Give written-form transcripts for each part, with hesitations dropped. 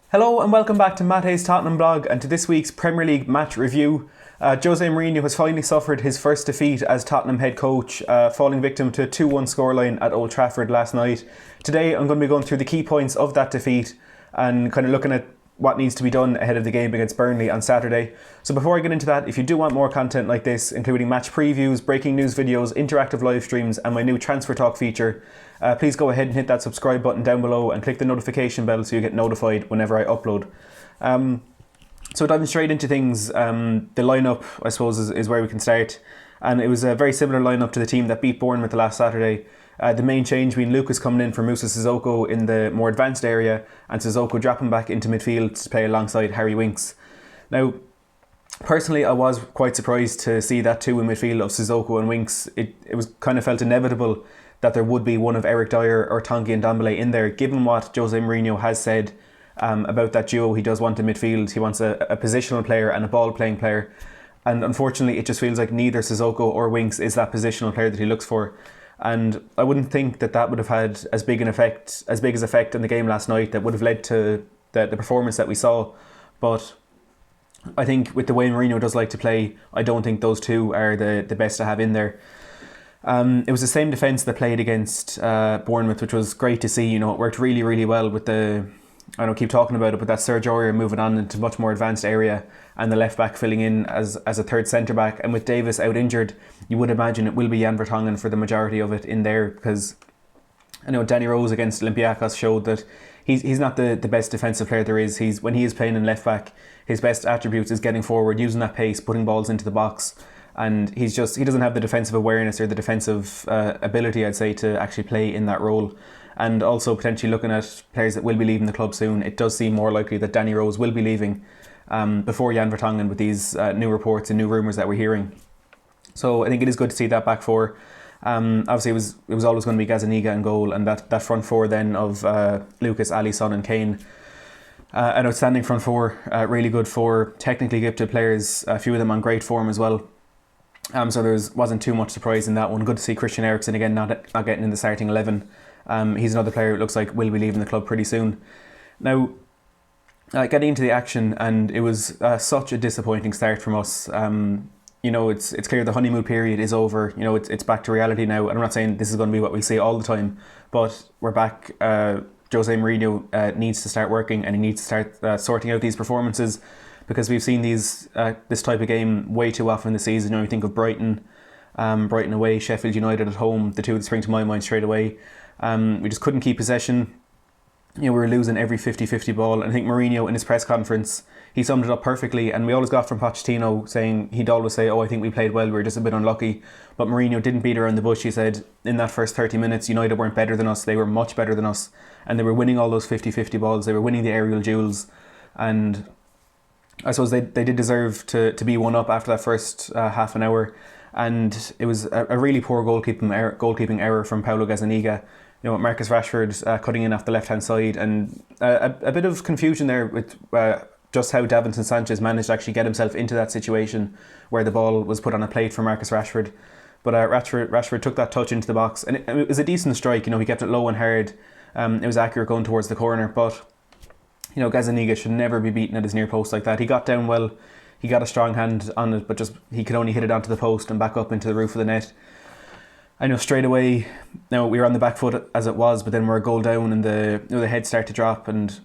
Hello and welcome back to Mate's Tottenham blog and to this week's Premier League match review. Jose Mourinho has finally suffered his first defeat as Tottenham head coach, falling victim to a 2-1 scoreline at Old Trafford last night. Today I'm going to be going through the key points of that defeat and kind of looking at what needs to be done ahead of the game against Burnley on Saturday. So before I get into that, if you do want more content like this, including match previews, breaking news videos, interactive live streams and my new Transfer Talk feature, please go ahead and hit that subscribe button down below and click the notification bell so you get notified whenever I upload. So diving straight into things, the lineup I suppose is where we can start, and it was a very similar lineup to the team that beat Bournemouth the last Saturday. The main change being Lucas coming in for Moussa Sissoko in the more advanced area and Sissoko dropping back into midfield to play alongside Harry Winks. Now, personally I was quite surprised to see that two in midfield of Sissoko and Winks. It was kind of felt inevitable that there would be one of Eric Dyer or Tanguy Ndombele in there, given what Jose Mourinho has said about that duo. He does want a midfield, he wants a positional player and a ball playing player, and unfortunately it just feels like neither Sissoko or Winks is that positional player that he looks for. And I wouldn't think that would have had as big an effect in the game last night that would have led to the performance that we saw. But I think with the way Mourinho does like to play, I don't think those two are the best to have in there. It was the same defence that played against Bournemouth, which was great to see. You know, it worked really, really well with I don't keep talking about it, but that Serge Aurier moving on into much more advanced area and the left back filling in as a third centre back, and with Davis out injured, you would imagine it will be Jan Vertonghen for the majority of it in there, because I know Danny Rose against Olympiacos showed that he's not the best defensive player there is. When he is playing in left back, his best attributes is getting forward, using that pace, putting balls into the box, and he doesn't have the defensive awareness or the defensive ability, I'd say, to actually play in that role. And also potentially looking at players that will be leaving the club soon, it does seem more likely that Danny Rose will be leaving before Jan Vertonghen with these new reports and new rumours that we're hearing. So I think it is good to see that back four. Obviously it was always going to be Gazzaniga in goal, and that front four then of Lucas, Alisson and Kane. An outstanding front four, really good for technically gifted players, a few of them on great form as well. So there wasn't too much surprise in that one. Good to see Christian Eriksen again not getting in the starting 11. He's another player it looks like will be leaving the club pretty soon. Now, getting into the action, and it was such a disappointing start from us. You know, it's clear the honeymoon period is over. You know, it's back to reality now. And I'm not saying this is going to be what we see all the time, but we're back. Jose Mourinho needs to start working, and he needs to start sorting out these performances, because we've seen this type of game way too often this season. You know, you think of Brighton away, Sheffield United at home, the two that spring to my mind straight away. We just couldn't keep possession. You know, we were losing every 50-50 ball. And I think Mourinho in his press conference, he summed it up perfectly. And we always got from Pochettino saying, he'd always say, I think we played well, we were just a bit unlucky. But Mourinho didn't beat around the bush. He said in that first 30 minutes, United weren't better than us, they were much better than us. And they were winning all those 50-50 balls, they were winning the aerial duels. And I suppose they did deserve to be one up after that first half an hour. And it was a really poor goalkeeping error from Paulo Gazzaniga. You know, Marcus Rashford cutting in off the left hand side, and a bit of confusion there with just how Davinson Sanchez managed to actually get himself into that situation where the ball was put on a plate for Marcus Rashford. But Rashford took that touch into the box, and it was a decent strike. You know, he kept it low and hard. It was accurate going towards the corner, but you know, Gazzaniga should never be beaten at his near post like that. He got down well, he got a strong hand on it, but just he could only hit it onto the post and back up into the roof of the net. I know straight away, now we were on the back foot as it was, but then we were a goal down and the heads start to drop, and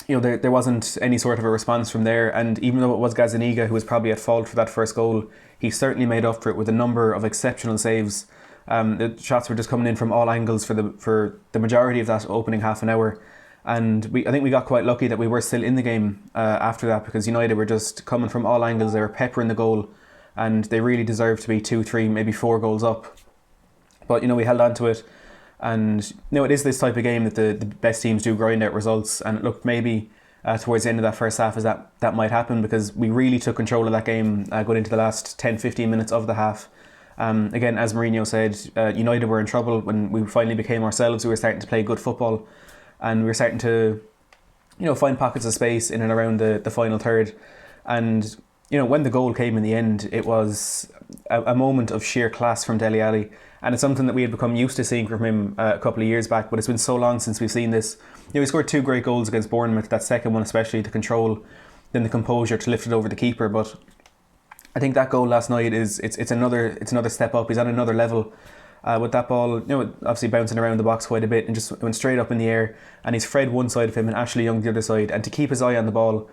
you know there wasn't any sort of a response from there. And even though it was Gazzaniga who was probably at fault for that first goal, he certainly made up for it with a number of exceptional saves. The shots were just coming in from all angles for the majority of that opening half an hour. And I think we got quite lucky that we were still in the game after that, because United were just coming from all angles. They were peppering the goal, and they really deserved to be 2, 3, maybe 4 goals up. But you know, we held on to it, and you know, it is this type of game that the best teams do grind out results. And look, maybe towards the end of that first half that might happen, because we really took control of that game going into the last 10-15 minutes of the half. Again, as Mourinho said, United were in trouble when we finally became ourselves. We were starting to play good football, and we were starting to, you know, find pockets of space in and around the final third. And you know, when the goal came in the end, it was a moment of sheer class from Dele Alli. and it's something that we had become used to seeing from him a couple of years back, but it's been so long since we've seen this. He scored 2 great goals against Bournemouth, that second one especially, the control, then the composure to lift it over the keeper. But I think that goal last night it's another step up. He's on another level with that ball, obviously bouncing around the box quite a bit, and just went straight up in the air, and he's Fred one side of him and Ashley Young the other side, and to keep his eye on the ball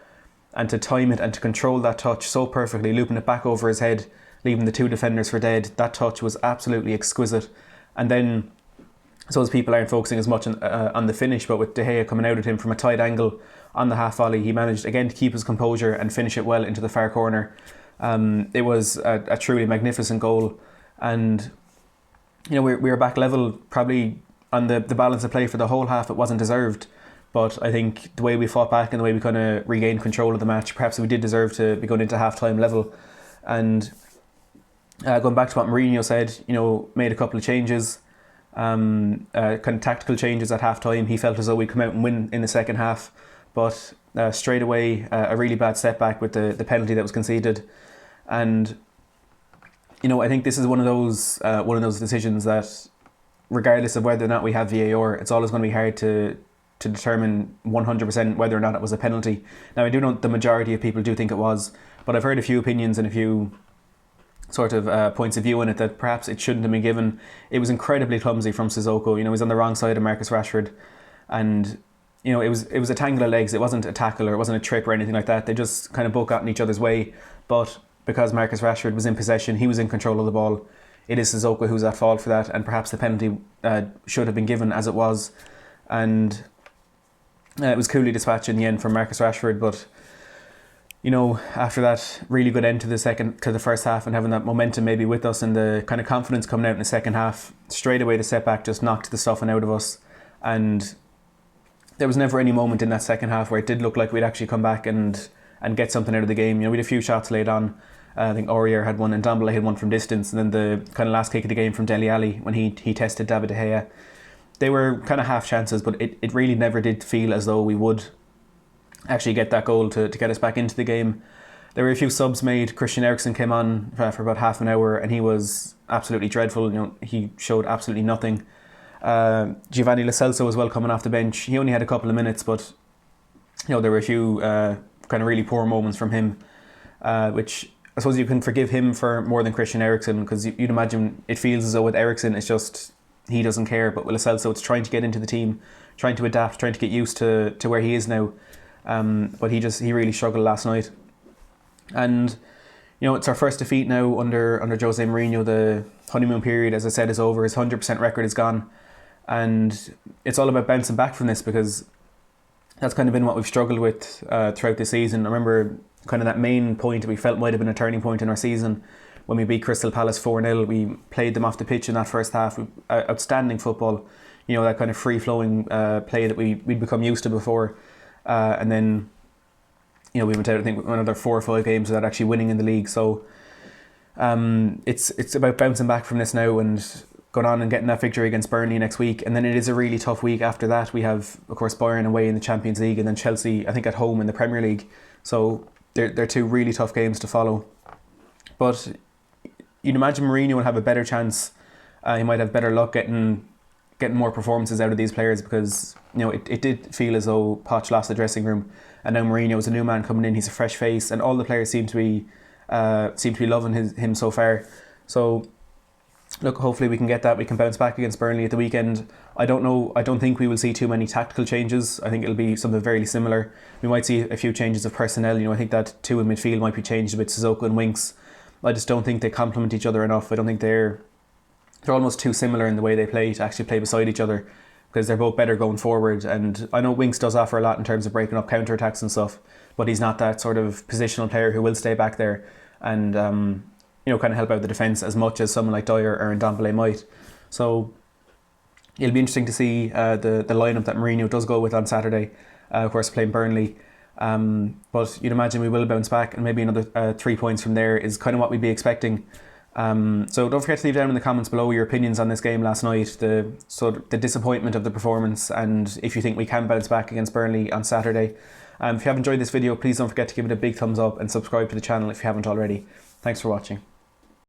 and to time it and to control that touch so perfectly, looping it back over his head, leaving the 2 defenders for dead. That touch was absolutely exquisite. And then, I suppose people aren't focusing as much on the finish, but with De Gea coming out at him from a tight angle on the half volley, he managed again to keep his composure and finish it well into the far corner. It was a truly magnificent goal, and we were back level probably on the balance of play for the whole half. It wasn't deserved, but I think the way we fought back and the way we kind of regained control of the match, perhaps we did deserve to be going into half-time level. And going back to what Mourinho said, made a couple of changes, kind of tactical changes at half-time. He felt as though we'd come out and win in the second half, but straight away a really bad setback with the penalty that was conceded. And I think this is one of those decisions that, regardless of whether or not we have VAR, it's always going to be hard to determine 100% whether or not it was a penalty. Now, I do know the majority of people do think it was, but I've heard a few opinions and a few sort of points of view in it that perhaps it shouldn't have been given. It was incredibly clumsy from Sissoko. He was on the wrong side of Marcus Rashford, and it was a tangle of legs. It wasn't a tackle or it wasn't a trip or anything like that. They just kind of both got in each other's way. But because Marcus Rashford was in possession, he was in control of the ball. It is Sissoko who's at fault for that, and perhaps the penalty should have been given as it was. And it was coolly dispatched in the end from Marcus Rashford. But after that really good end to the first half, and having that momentum maybe with us and the kind of confidence coming out in the second half, straight away the setback just knocked the stuffing out of us. And there was never any moment in that second half where it did look like we'd actually come back and get something out of the game. We had a few shots laid on. I think Aurier had one and Ndombele had one from distance, and then the kind of last kick of the game from Dele Alli when he tested David De Gea. They were kind of half chances, but it really never did feel as though we would actually get that goal to get us back into the game. There were a few subs made. Christian Eriksen came on for about half an hour, and he was absolutely dreadful. He showed absolutely nothing. Giovanni Lo Celso as well coming off the bench. He only had a couple of minutes, but there were a few kind of really poor moments from him, which I suppose you can forgive him for more than Christian Eriksen, because you'd imagine it feels as though with Eriksen it's just he doesn't care, but with Lo Celso it's trying to get into the team, trying to adapt, trying to get used to where he is now. But he really struggled last night. And it's our first defeat now under Jose Mourinho. The honeymoon period, as I said, is over. His 100% record is gone, and it's all about bouncing back from this, because that's kind of been what we've struggled with throughout the season. I remember kind of that main point that we felt might have been a turning point in our season when we beat Crystal Palace 4-0. We played them off the pitch in that first half. Outstanding football, that kind of free-flowing play that we'd become used to before. And then, we went out, I think, another 4 or 5 games without actually winning in the league. So it's about bouncing back from this now and going on and getting that victory against Burnley next week. And then it is a really tough week after that. We have, of course, Bayern away in the Champions League, and then Chelsea, I think, at home in the Premier League. So they're 2 really tough games to follow. But you'd imagine Mourinho will have a better chance. He might have better luck getting more performances out of these players, because it did feel as though Poch lost the dressing room, and now Mourinho is a new man coming in. He's a fresh face, and all the players seem to be loving him so far. So look, hopefully we can get that. We can bounce back against Burnley at the weekend. I don't think we will see too many tactical changes. I think it'll be something very similar. We might see a few changes of personnel. I think that 2 in midfield might be changed a bit, Sissoko and Winks. I just don't think they complement each other enough. I don't think they're almost too similar in the way they play to actually play beside each other, because they're both better going forward. And I know Winks does offer a lot in terms of breaking up counter-attacks and stuff, but he's not that sort of positional player who will stay back there and kind of help out the defence as much as someone like Dyer or Ndombele might. So it'll be interesting to see the lineup that Mourinho does go with on Saturday, of course playing Burnley. But you'd imagine we will bounce back, and maybe another 3 points from there is kind of what we'd be expecting. So don't forget to leave down in the comments below your opinions on this game last night, the disappointment of the performance, and if you think we can bounce back against Burnley on Saturday. If you have enjoyed this video, please don't forget to give it a big thumbs up and subscribe to the channel if you haven't already. Thanks for watching.